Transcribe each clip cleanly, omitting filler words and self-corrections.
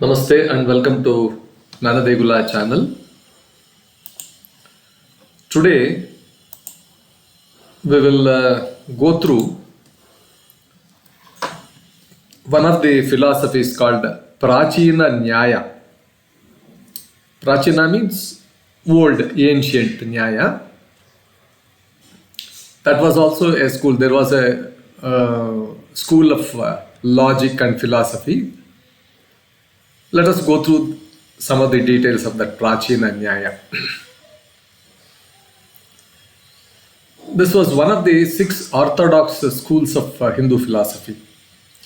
Namaste and welcome to Nanadegula channel. Today we will go through one of the philosophies called Prachina Nyāya. Prachina means old, ancient Nyāya. That was also a school. There was a school of logic and philosophy. Let us go through some of the details of that Prachina Nyāya. This was one of the 6 orthodox schools of Hindu philosophy.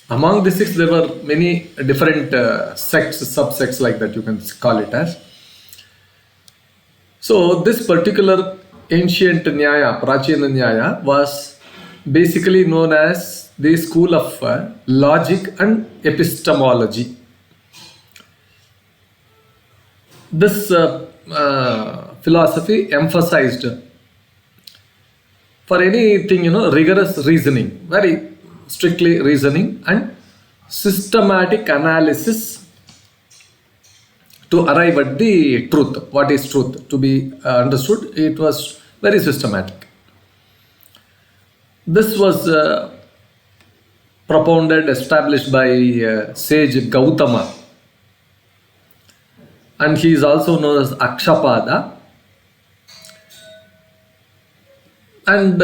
Among the 6, there were many different sects, subsects like that you can call it as. So this particular ancient Nyāya, Prachina Nyāya, was basically known as the school of logic and epistemology. This philosophy emphasized for anything, rigorous reasoning, very strictly reasoning and systematic analysis to arrive at the truth. What is truth? To be understood, it was very systematic. This was propounded, established by sage Gautama, and he is also known as Akṣapāda. And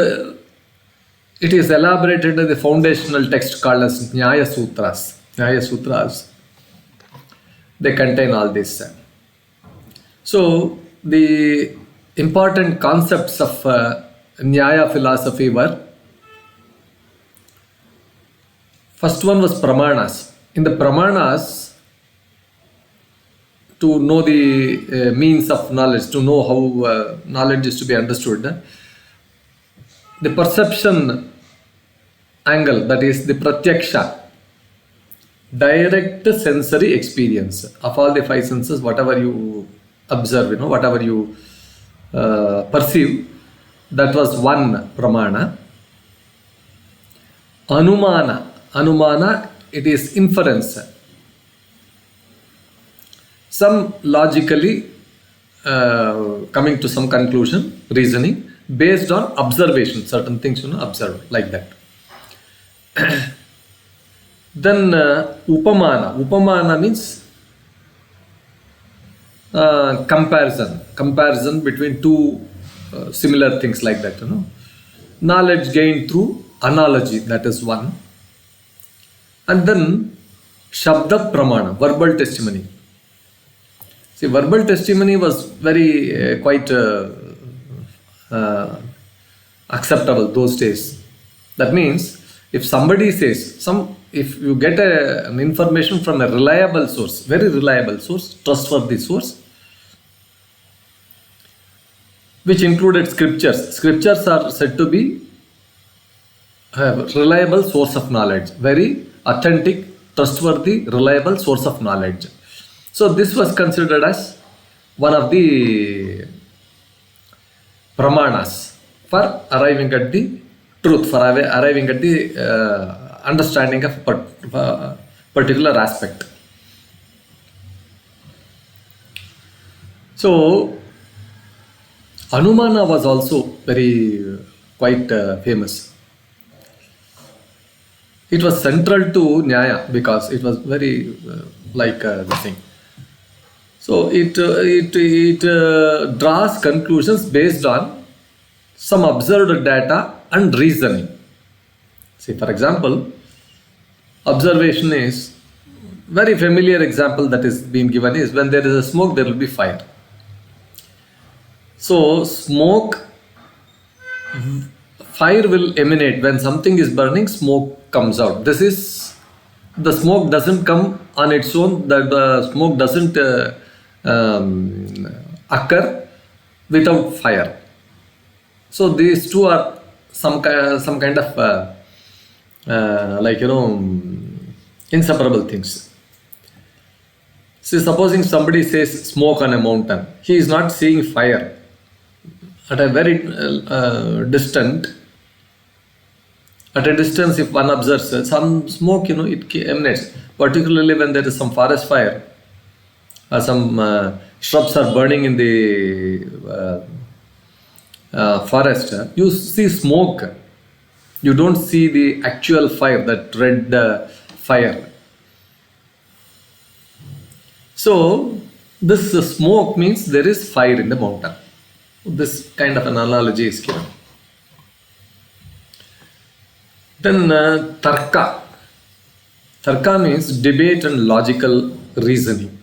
it is elaborated in the foundational text called as Nyāya Sūtras. Nyāya Sūtras, they contain all this. So the important concepts of Nyāya philosophy were, first one was Pramāṇas. In the Pramāṇas, to know the means of knowledge, to know how knowledge is to be understood, the perception angle, that is the Pratyakṣa, direct sensory experience of all the 5 senses, whatever you observe, whatever you perceive, that was one Pramāṇa. Anumāna, it is inference. Some logically coming to some conclusion, reasoning, based on observation, certain things observed, like that. Then Upamāna means comparison between two similar things, like that. Knowledge gained through analogy, that is one. And then Shabda Pramāṇa, verbal testimony. See, verbal testimony was very quite acceptable those days. That means if somebody says, if you get an information from a reliable source, very reliable source, trustworthy source, which included scriptures. Scriptures are said to be a reliable source of knowledge, very authentic, trustworthy, reliable source of knowledge. So this was considered as one of the Pramāṇas for arriving at the truth, for arriving at the understanding of a particular aspect. So Anumāna was also very quite famous. It was central to Nyāya because it was very like the thing. So it draws conclusions based on some observed data and reasoning. See, for example, observation is very familiar example that is being given is when there is a smoke, there will be fire. So fire will emanate when something is burning. Smoke comes out. The smoke doesn't come on its own. The smoke doesn't occur without fire. So these two are some kind of inseparable things. See, supposing somebody says smoke on a mountain, he is not seeing fire. At a very distant At a distance, if one observes some smoke, it emanates. Particularly when there is some forest fire, some shrubs are burning in the forest, you see smoke. You don't see the actual fire, that red fire. So this smoke means there is fire in the mountain. This kind of an analogy is given. Then tarka. Tarka means debate and logical reasoning.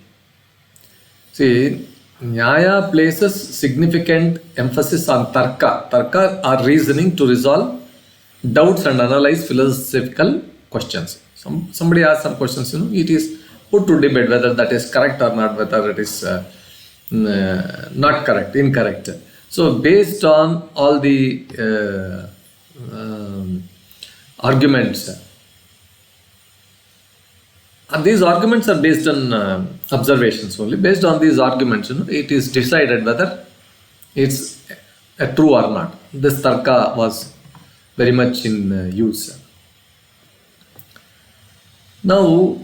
See, Nyaya places significant emphasis on tarka. Tarka are reasoning to resolve doubts and analyze philosophical questions. Somebody asks some questions, it is put to debate whether that is correct or not, whether it is not correct, incorrect. So based on all the arguments, these arguments are based on observations only. Based on these arguments, it is decided whether it's true or not. This tarka was very much in use. Now,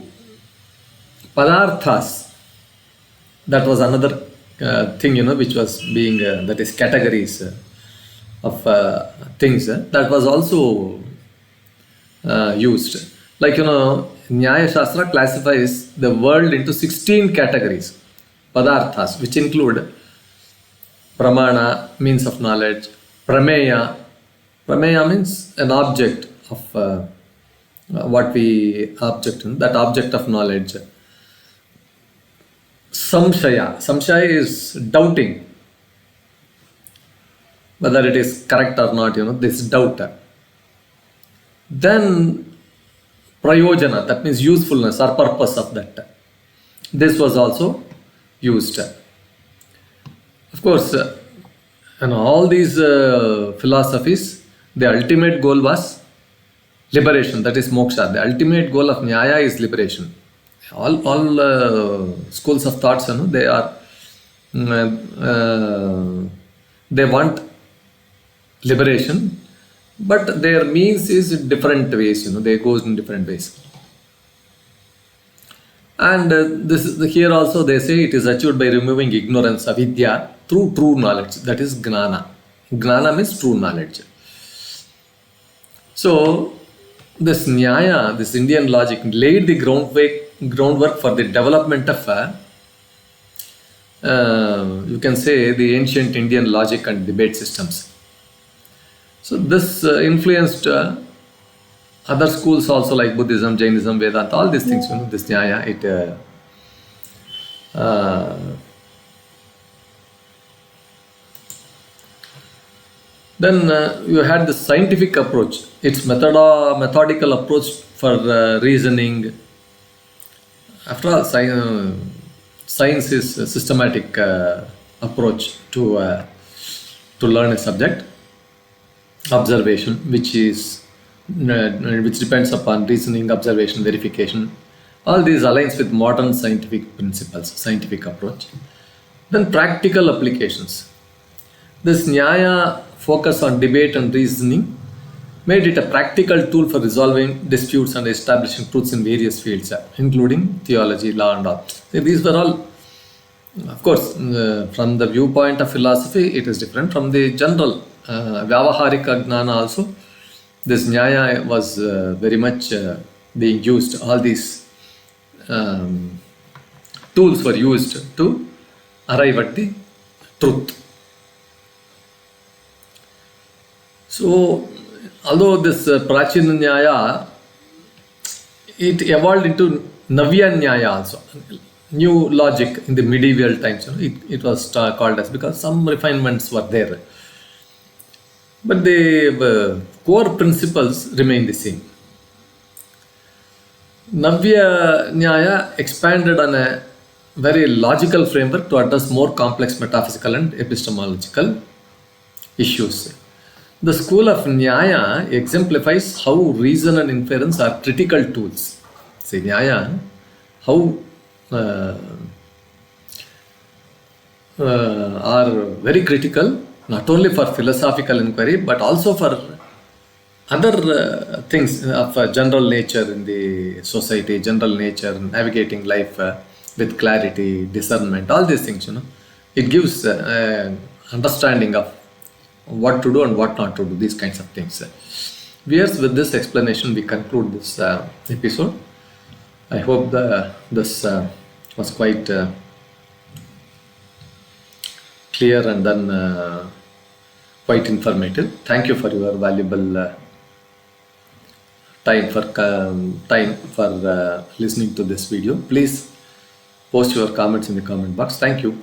padarthas, that was another thing, which was being, that is categories of things, that was also used. Like, Nyāya Shastra classifies the world into 16 categories, padarthas, which include Pramāṇa, means of knowledge, Prameya. Prameya means an object of what we object in, that object of knowledge. Samshaya is doubting whether it is correct or not, this doubt. Then prayojana, that means usefulness or purpose of that. This was also used. Of course, all these philosophies, the ultimate goal was liberation, that is moksha. The ultimate goal of Nyaya is liberation. All schools of thoughts, they are they want liberation, but their means is in different ways. They go in different ways. And here also they say it is achieved by removing ignorance, avidya, through true knowledge, that is gnana. Gnana means true knowledge. So this Nyaya, this Indian logic, laid the groundwork for the development of you can say the ancient Indian logic and debate systems. So this influenced other schools also, like Buddhism, Jainism, Vedanta, all these things. This Nyaya, then you had the scientific approach. It's methodical approach for reasoning. After all, science is a systematic approach to learn a subject. Observation, which depends upon reasoning, observation, verification. All these aligns with modern scientific principles, scientific approach. Then practical applications. This Nyaya focus on debate and reasoning made it a practical tool for resolving disputes and establishing truths in various fields, including theology, law, and all. So these were all, of course, from the viewpoint of philosophy, it is different. From the general Vyavaharika Gnana also, this Nyaya was very much being used. All these tools were used to arrive at the truth. So, although this Prachina Nyāya, it evolved into Navya Nyāya also, new logic in the medieval times. It was called as, because some refinements were there. But the core principles remain the same. Navya Nyāya expanded on a very logical framework to address more complex metaphysical and epistemological issues. The school of Nyāya exemplifies how reason and inference are critical tools. See, Nyāya, how are very critical, not only for philosophical inquiry, but also for other things of general nature in the society, general nature, navigating life, with clarity, discernment, all these things, it gives understanding of what to do and what not to do, these kinds of things. Viewers, with this explanation, we conclude this episode. I hope this was quite clear and then quite informative. Thank you for your valuable time for listening to this video. Please post your comments in the comment box. Thank you.